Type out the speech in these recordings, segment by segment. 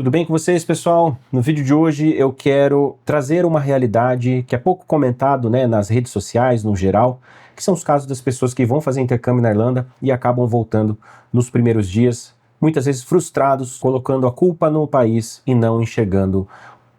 Tudo bem com vocês, pessoal? No vídeo de hoje eu quero trazer uma realidade que é pouco comentado, nas redes sociais, no geral, que são os casos das pessoas que vão fazer intercâmbio na Irlanda e acabam voltando nos primeiros dias, muitas vezes frustrados, colocando a culpa no país e não enxergando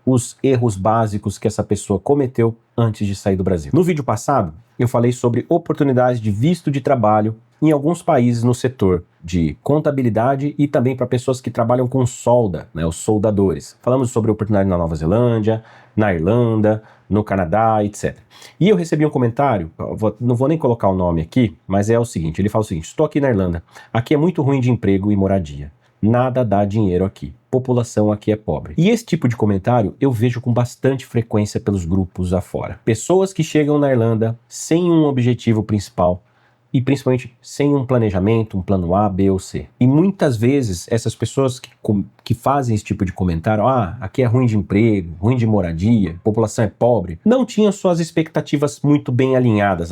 os erros básicos que essa pessoa cometeu antes de sair do Brasil. No vídeo passado, eu falei sobre oportunidades de visto de trabalho em alguns países no setor de contabilidade e também para pessoas que trabalham com solda, os soldadores. Falamos sobre oportunidade na Nova Zelândia, na Irlanda, no Canadá, etc. E eu recebi um comentário, não vou nem colocar o nome aqui, mas é o seguinte, ele fala o seguinte: estou aqui na Irlanda, aqui é muito ruim de emprego e moradia. Nada dá dinheiro aqui. População aqui é pobre. E esse tipo de comentário eu vejo com bastante frequência pelos grupos afora. Pessoas que chegam na Irlanda sem um objetivo principal e principalmente sem um planejamento, um plano A, B ou C. E muitas vezes essas pessoas que fazem esse tipo de comentário, aqui é ruim de emprego, ruim de moradia, população é pobre, não tinham suas expectativas muito bem alinhadas,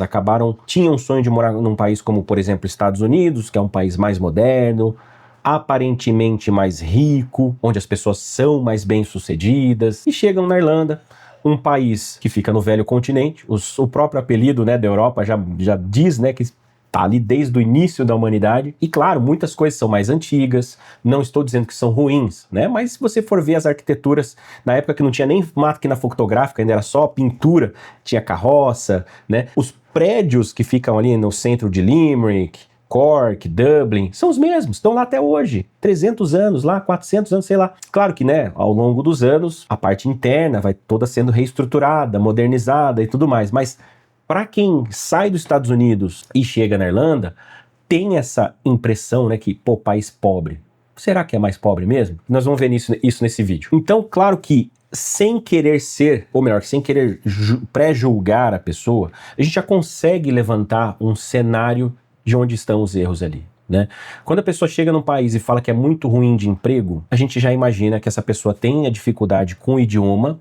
tinham um sonho de morar num país como, por exemplo, Estados Unidos, que é um país mais moderno, aparentemente mais rico, onde as pessoas são mais bem-sucedidas, e chegam na Irlanda, um país que fica no velho continente. O próprio apelido da Europa já diz que está ali desde o início da humanidade. E claro, muitas coisas são mais antigas, não estou dizendo que são ruins, mas se você for ver as arquiteturas, na época que não tinha nem máquina fotográfica, ainda era só pintura, tinha carroça, os prédios que ficam ali no centro de Limerick, Cork, Dublin, são os mesmos, estão lá até hoje, 300 anos lá, 400 anos, sei lá. Claro que, ao longo dos anos, a parte interna vai toda sendo reestruturada, modernizada e tudo mais, mas para quem sai dos Estados Unidos e chega na Irlanda, tem essa impressão, que, país pobre. Será que é mais pobre mesmo? Nós vamos ver isso nesse vídeo. Então, claro que sem querer ser, ou melhor, sem querer pré-julgar a pessoa, a gente já consegue levantar um cenário de onde estão os erros ali, Quando a pessoa chega num país e fala que é muito ruim de emprego, a gente já imagina que essa pessoa tenha dificuldade com o idioma,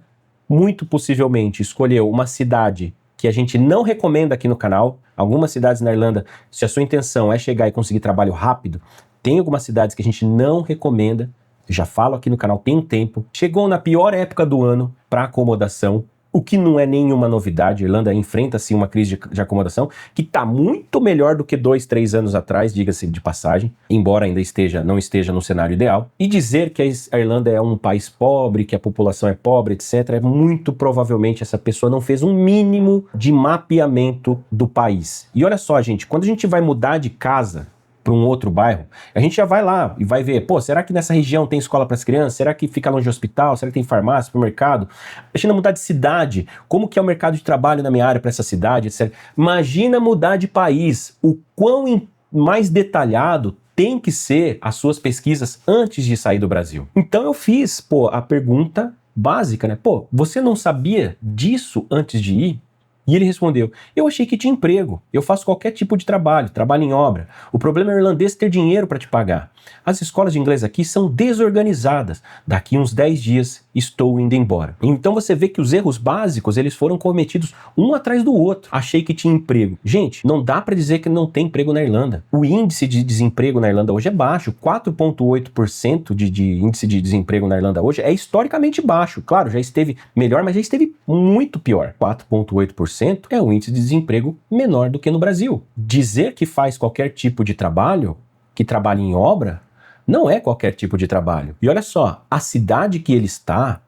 muito possivelmente escolheu uma cidade que a gente não recomenda aqui no canal. Algumas cidades na Irlanda, se a sua intenção é chegar e conseguir trabalho rápido, tem algumas cidades que a gente não recomenda, já falo aqui no canal tem tempo. Chegou na pior época do ano para acomodação, o que não é nenhuma novidade. A Irlanda enfrenta-se uma crise de acomodação que está muito melhor do que 2, 3 anos atrás, diga-se de passagem, embora ainda não esteja no cenário ideal. E dizer que a Irlanda é um país pobre, que a população é pobre, etc., muito provavelmente essa pessoa não fez um mínimo de mapeamento do país. E olha só, gente, quando a gente vai mudar de casa para um outro bairro, a gente já vai lá e vai ver, será que nessa região tem escola para as crianças? Será que fica longe de hospital? Será que tem farmácia, supermercado? Imagina mudar de cidade, como que é o mercado de trabalho na minha área para essa cidade, etc. Imagina mudar de país, o quão mais detalhado tem que ser as suas pesquisas antes de sair do Brasil. Então eu fiz, a pergunta básica, você não sabia disso antes de ir? E ele respondeu: eu achei que tinha emprego, eu faço qualquer tipo de trabalho em obra. O problema é o irlandês ter dinheiro para te pagar. As escolas de inglês aqui são desorganizadas. Daqui uns 10 dias estou indo embora. Então você vê que os erros básicos, eles foram cometidos um atrás do outro. Achei que tinha emprego. Gente, não dá para dizer que não tem emprego na Irlanda. O índice de desemprego na Irlanda hoje é baixo. 4,8% de índice de desemprego na Irlanda hoje é historicamente baixo. Claro, já esteve melhor, mas já esteve muito pior. 4,8% é um índice de desemprego menor do que no Brasil. Dizer que faz qualquer tipo de trabalho, que trabalha em obra, não é qualquer tipo de trabalho. E olha só, a cidade que ele está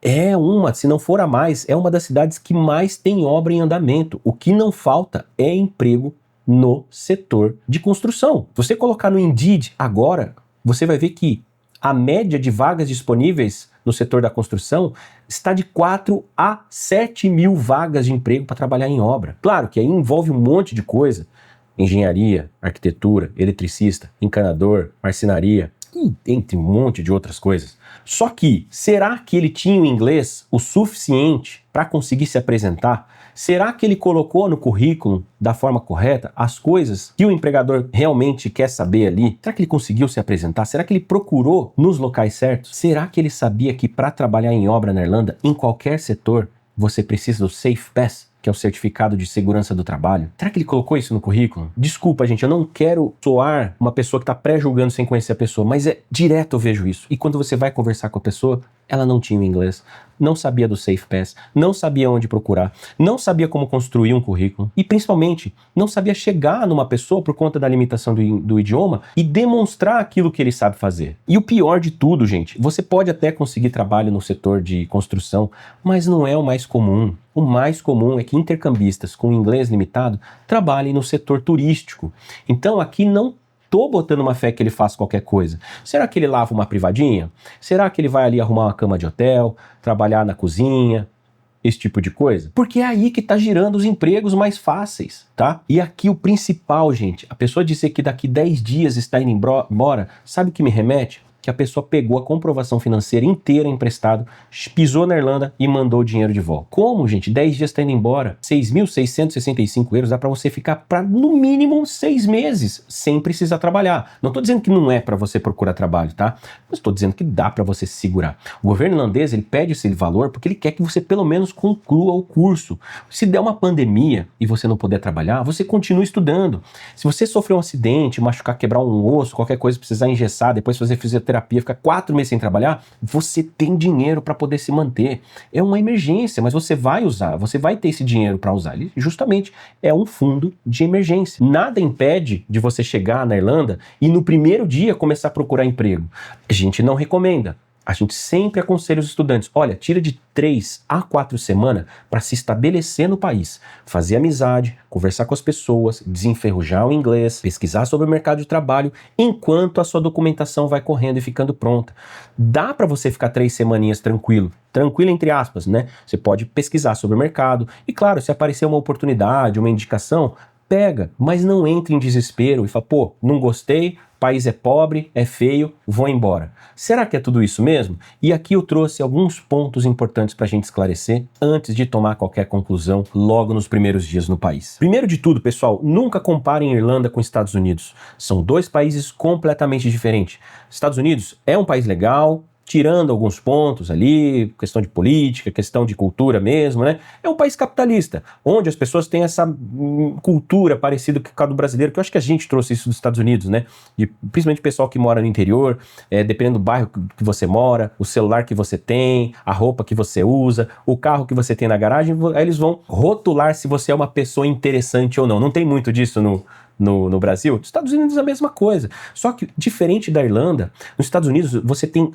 se não for a mais, é uma das cidades que mais tem obra em andamento. O que não falta é emprego no setor de construção. Se você colocar no Indeed agora, você vai ver que a média de vagas disponíveis no setor da construção está de 4 a 7 mil vagas de emprego para trabalhar em obra. Claro que aí envolve um monte de coisa: engenharia, arquitetura, eletricista, encanador, marcenaria, entre um monte de outras coisas. Só que, será que ele tinha o inglês o suficiente para conseguir se apresentar? Será que ele colocou no currículo da forma correta as coisas que o empregador realmente quer saber ali? Será que ele conseguiu se apresentar? Será que ele procurou nos locais certos? Será que ele sabia que para trabalhar em obra na Irlanda, em qualquer setor, você precisa do Safe Pass? que é o certificado de segurança do trabalho. Será que ele colocou isso no currículo? Desculpa, gente, eu não quero soar uma pessoa que está pré-julgando sem conhecer a pessoa, mas direto eu vejo isso. E quando você vai conversar com a pessoa, ela não tinha o inglês, não sabia do Safe Pass, não sabia onde procurar, não sabia como construir um currículo e, principalmente, não sabia chegar numa pessoa por conta da limitação do idioma e demonstrar aquilo que ele sabe fazer. E o pior de tudo, gente, você pode até conseguir trabalho no setor de construção, mas não é o mais comum. O mais comum é que intercambistas com inglês limitado trabalhem no setor turístico. Então, aqui não tô botando uma fé que ele faça qualquer coisa. Será que ele lava uma privadinha? Será que ele vai ali arrumar uma cama de hotel, trabalhar na cozinha, esse tipo de coisa? Porque é aí que tá girando os empregos mais fáceis, tá? E aqui o principal, gente, a pessoa dizer que daqui 10 dias está indo embora, sabe o que me remete? Que a pessoa pegou a comprovação financeira inteira emprestado, pisou na Irlanda e mandou o dinheiro de volta. Como, gente? 10 dias está indo embora. 6.665 euros dá para você ficar para no mínimo 6 meses sem precisar trabalhar. Não estou dizendo que não é para você procurar trabalho, tá? Mas estou dizendo que dá para você se segurar. O governo irlandês, ele pede esse valor porque ele quer que você pelo menos conclua o curso. Se der uma pandemia e você não puder trabalhar, você continua estudando. Se você sofrer um acidente, machucar, quebrar um osso, qualquer coisa, precisar engessar, depois fazer fisioterapia, ficar 4 meses sem trabalhar, você tem dinheiro para poder se manter. É uma emergência, mas você vai usar, você vai ter esse dinheiro para usar. Ele justamente é um fundo de emergência. Nada impede de você chegar na Irlanda e no primeiro dia começar a procurar emprego. A gente não recomenda. A gente sempre aconselha os estudantes, olha, tira de 3 a 4 semanas para se estabelecer no país, fazer amizade, conversar com as pessoas, desenferrujar o inglês, pesquisar sobre o mercado de trabalho, enquanto a sua documentação vai correndo e ficando pronta. Dá para você ficar 3 semaninhas tranquilo entre aspas, né? Você pode pesquisar sobre o mercado e, claro, se aparecer uma oportunidade, uma indicação, pega, mas não entre em desespero e fala, pô, não gostei, país é pobre, é feio, vou embora. Será que é tudo isso mesmo? E aqui eu trouxe alguns pontos importantes para a gente esclarecer antes de tomar qualquer conclusão logo nos primeiros dias no país. Primeiro de tudo, pessoal, nunca comparem Irlanda com Estados Unidos. São dois países completamente diferentes. Estados Unidos é um país legal, tirando alguns pontos ali, questão de política, questão de cultura mesmo, né? É um país capitalista, onde as pessoas têm essa cultura parecida com a do brasileiro, que eu acho que a gente trouxe isso dos Estados Unidos, né? Principalmente o pessoal que mora no interior, dependendo do bairro que você mora, o celular que você tem, a roupa que você usa, o carro que você tem na garagem, aí eles vão rotular se você é uma pessoa interessante ou não. Não tem muito disso no Brasil. Nos Estados Unidos é a mesma coisa. Só que, diferente da Irlanda, nos Estados Unidos você tem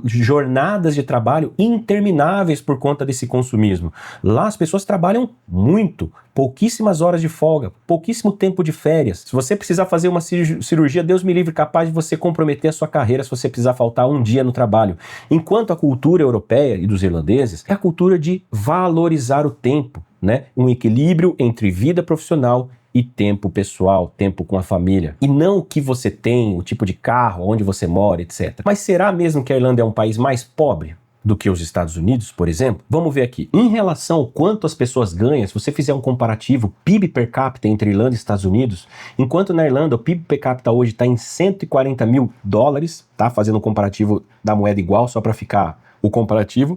jornadas de trabalho intermináveis por conta desse consumismo. Lá as pessoas trabalham muito, pouquíssimas horas de folga, pouquíssimo tempo de férias. Se você precisar fazer uma cirurgia, Deus me livre, capaz de você comprometer a sua carreira se você precisar faltar um dia no trabalho. Enquanto a cultura europeia e dos irlandeses é a cultura de valorizar o tempo, né? Um equilíbrio entre vida profissional e tempo pessoal, tempo com a família. E não o que você tem, o tipo de carro, onde você mora, etc. Mas será mesmo que a Irlanda é um país mais pobre do que os Estados Unidos, por exemplo? Vamos ver aqui. Em relação ao quanto as pessoas ganham, se você fizer um comparativo PIB per capita entre Irlanda e Estados Unidos, enquanto na Irlanda o PIB per capita hoje está em 140 mil dólares, tá? Fazendo um comparativo da moeda igual, só para ficar o comparativo,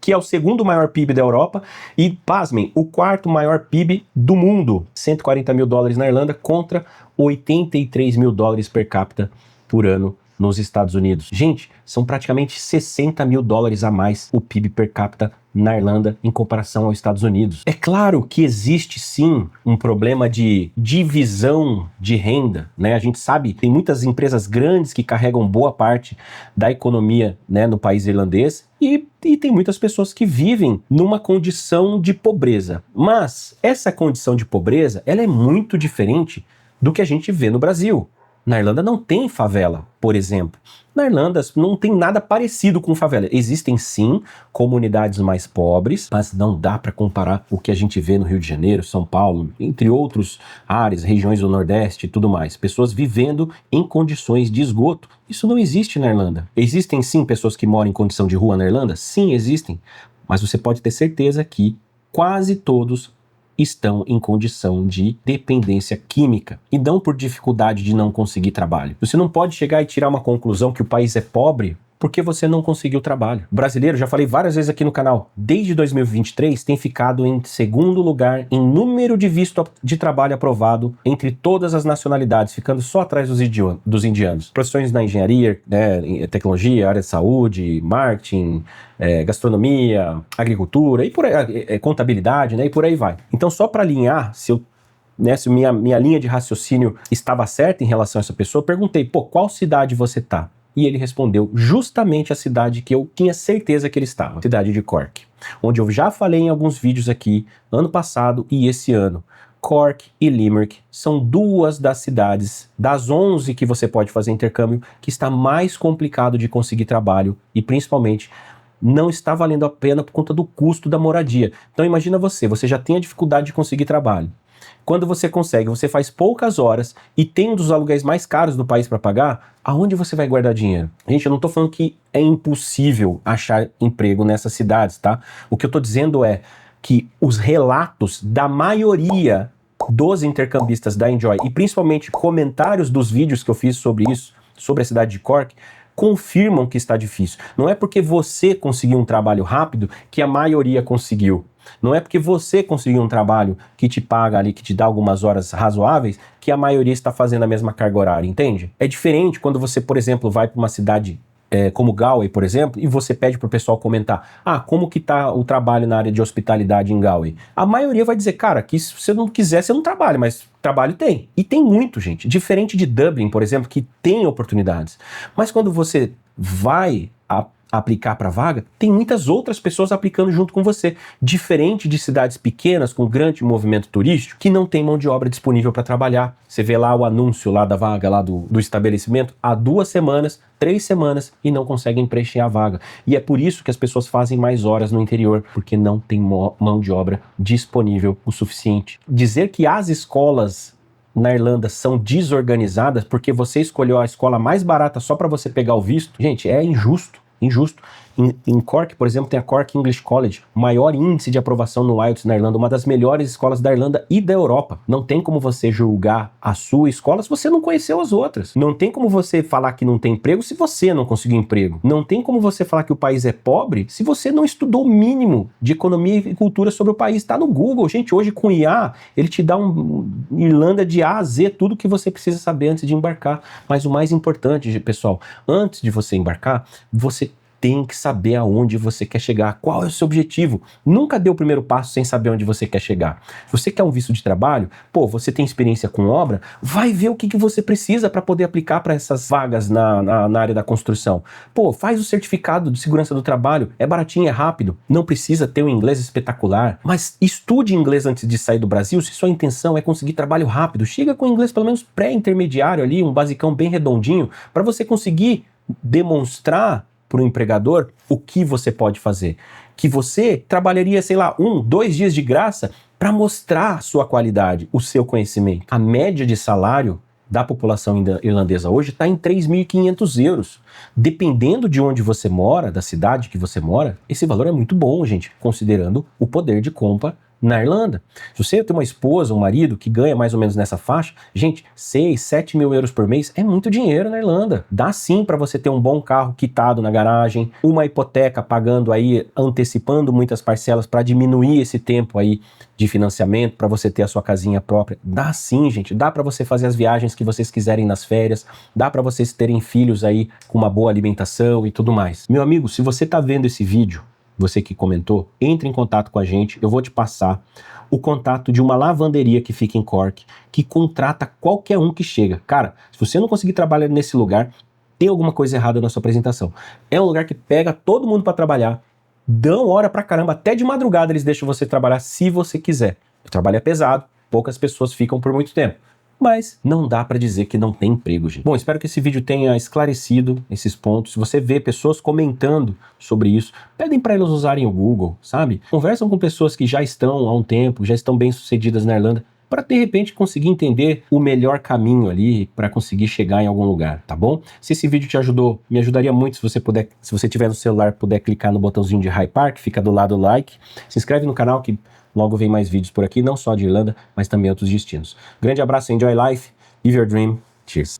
que é o segundo maior PIB da Europa e, pasmem, o quarto maior PIB do mundo, 140 mil dólares na Irlanda contra 83 mil dólares per capita por ano nos Estados Unidos. Gente, são praticamente 60 mil dólares a mais o PIB per capita na Irlanda em comparação aos Estados Unidos. É claro que existe sim um problema de divisão de renda, né? A gente sabe, tem muitas empresas grandes que carregam boa parte da economia, né, no país irlandês e tem muitas pessoas que vivem numa condição de pobreza. Mas essa condição de pobreza, ela é muito diferente do que a gente vê no Brasil. Na Irlanda não tem favela, por exemplo. Na Irlanda não tem nada parecido com favela. Existem sim comunidades mais pobres, mas não dá para comparar o que a gente vê no Rio de Janeiro, São Paulo, entre outras áreas, regiões do Nordeste e tudo mais. Pessoas vivendo em condições de esgoto. Isso não existe na Irlanda. Existem sim pessoas que moram em condição de rua na Irlanda? Sim, existem. Mas você pode ter certeza que quase todos estão em condição de dependência química e não por dificuldade de não conseguir trabalho. Você não pode chegar e tirar uma conclusão que o país é pobre porque você não conseguiu trabalho. O brasileiro, já falei várias vezes aqui no canal, desde 2023 tem ficado em segundo lugar em número de visto de trabalho aprovado entre todas as nacionalidades, ficando só atrás dos indianos. Profissões na engenharia, né, tecnologia, área de saúde, marketing, gastronomia, agricultura, e por aí, contabilidade, né, e por aí vai. Então, só para alinhar, se minha linha de raciocínio estava certa em relação a essa pessoa, eu perguntei, pô, qual cidade você tá? E ele respondeu justamente a cidade que eu tinha certeza que ele estava, a cidade de Cork, onde eu já falei em alguns vídeos aqui, ano passado e esse ano. Cork e Limerick são duas das cidades, das 11 que você pode fazer intercâmbio, que está mais complicado de conseguir trabalho e principalmente não está valendo a pena por conta do custo da moradia. Então imagina você já tem a dificuldade de conseguir trabalho. Quando você consegue, você faz poucas horas e tem um dos aluguéis mais caros do país para pagar, aonde você vai guardar dinheiro? Gente, eu não tô falando que é impossível achar emprego nessas cidades, tá? O que eu tô dizendo é que os relatos da maioria dos intercambistas da Enjoy, e principalmente comentários dos vídeos que eu fiz sobre isso, sobre a cidade de Cork, confirmam que está difícil. Não é porque você conseguiu um trabalho rápido que a maioria conseguiu. Não é porque você conseguiu um trabalho que te paga ali, que te dá algumas horas razoáveis, que a maioria está fazendo a mesma carga horária, entende? É diferente quando você, por exemplo, vai para uma cidade como Galway, por exemplo, e você pede pro pessoal comentar, como que tá o trabalho na área de hospitalidade em Galway? A maioria vai dizer, cara, que se você não quiser, você não trabalha, mas trabalho tem. E tem muito, gente. Diferente de Dublin, por exemplo, que tem oportunidades. Mas quando você vai aplicar para vaga, tem muitas outras pessoas aplicando junto com você. Diferente de cidades pequenas com grande movimento turístico, que não tem mão de obra disponível para trabalhar. Você vê lá o anúncio lá da vaga, lá do estabelecimento, há 2 semanas, 3 semanas e não conseguem preencher a vaga. E é por isso que as pessoas fazem mais horas no interior, porque não tem mão de obra disponível o suficiente. Dizer que as escolas na Irlanda são desorganizadas porque você escolheu a escola mais barata só para você pegar o visto, gente, é injusto. Injusto. Em Cork, por exemplo, tem a Cork English College, o maior índice de aprovação no IELTS na Irlanda, uma das melhores escolas da Irlanda e da Europa. Não tem como você julgar a sua escola se você não conheceu as outras. Não tem como você falar que não tem emprego se você não conseguiu emprego. Não tem como você falar que o país é pobre se você não estudou o mínimo de economia e cultura sobre o país. Está no Google, gente. Hoje com IA, ele te dá Irlanda de A a Z, tudo que você precisa saber antes de embarcar. Mas o mais importante, pessoal, antes de você embarcar, você tem que saber aonde você quer chegar, qual é o seu objetivo. Nunca dê o primeiro passo sem saber onde você quer chegar. Se você quer um visto de trabalho, você tem experiência com obra, vai ver o que você precisa para poder aplicar para essas vagas na área da construção. Faz o certificado de segurança do trabalho, é baratinho, é rápido, não precisa ter um inglês espetacular, mas estude inglês antes de sair do Brasil se sua intenção é conseguir trabalho rápido. Chega com inglês pelo menos pré-intermediário ali, um basicão bem redondinho, para você conseguir demonstrar para o empregador o que você pode fazer. Que você trabalharia, 1, 2 dias de graça para mostrar a sua qualidade, o seu conhecimento. A média de salário da população irlandesa hoje está em 3.500 euros. Dependendo de onde você mora, da cidade que você mora, esse valor é muito bom, gente, considerando o poder de compra na Irlanda. Se você tem uma esposa, um marido que ganha mais ou menos nessa faixa, gente, 6, 7 mil euros por mês é muito dinheiro na Irlanda. Dá sim para você ter um bom carro quitado na garagem, uma hipoteca pagando aí, antecipando muitas parcelas para diminuir esse tempo aí de financiamento, para você ter a sua casinha própria. Dá sim, gente. Dá para você fazer as viagens que vocês quiserem nas férias, dá para vocês terem filhos aí com uma boa alimentação e tudo mais. Meu amigo, se você tá vendo esse vídeo, você que comentou, entre em contato com a gente, eu vou te passar o contato de uma lavanderia que fica em Cork, que contrata qualquer um que chega. Cara, se você não conseguir trabalhar nesse lugar, tem alguma coisa errada na sua apresentação. É um lugar que pega todo mundo para trabalhar, dão hora pra caramba, até de madrugada eles deixam você trabalhar se você quiser. O trabalho é pesado, poucas pessoas ficam por muito tempo. Mas não dá para dizer que não tem emprego, gente. Bom, espero que esse vídeo tenha esclarecido esses pontos. Se você vê pessoas comentando sobre isso, pedem para elas usarem o Google, sabe? Conversam com pessoas que já estão há um tempo, já estão bem-sucedidas na Irlanda, para de repente conseguir entender o melhor caminho ali para conseguir chegar em algum lugar, tá bom? Se esse vídeo te ajudou, me ajudaria muito se você puder, se você tiver no celular, puder clicar no botãozinho de Hyde Park, fica do lado do like, se inscreve no canal que logo vem mais vídeos por aqui, não só de Irlanda, mas também outros destinos. Grande abraço, enjoy life, live your dream, cheers!